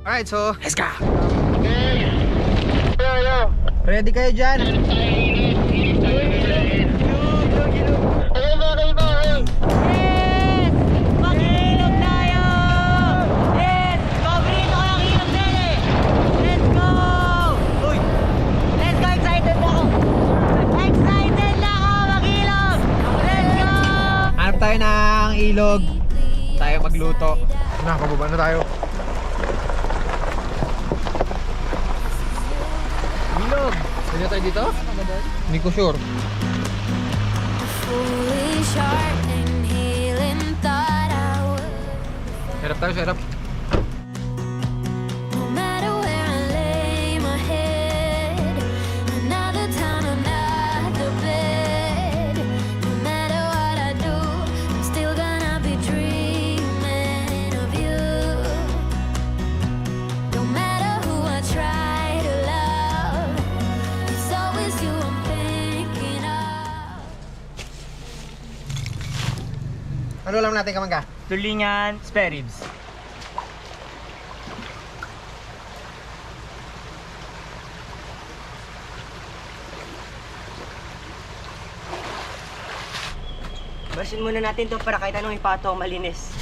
Alright, so let's go! Yo. Ready kayo dyan? Yes! Mag-ilog tayo! Yes! Paborito ko yung ilog din eh! Let's go! Uy! Let's go! Excited na ako! Excited na ako mag-ilog! Let's go! Hanap tayo ng ilog. Tayo magluto. Nakababa na tayo. Ilog! Pwede tayo dito? Hindi ko sure. Foolish heart and healing thought I would. Sarap tayo, sarap. No matter where I lay my head, another town, another bed. No matter what I do, I'm still gonna be dreaming of you. No matter who I try to love, it's always you I'm thinking of. Ano lang natin, Kamangga? Tulingan, spare ribs. Basin muna natin to para kahit anong ipato malinis.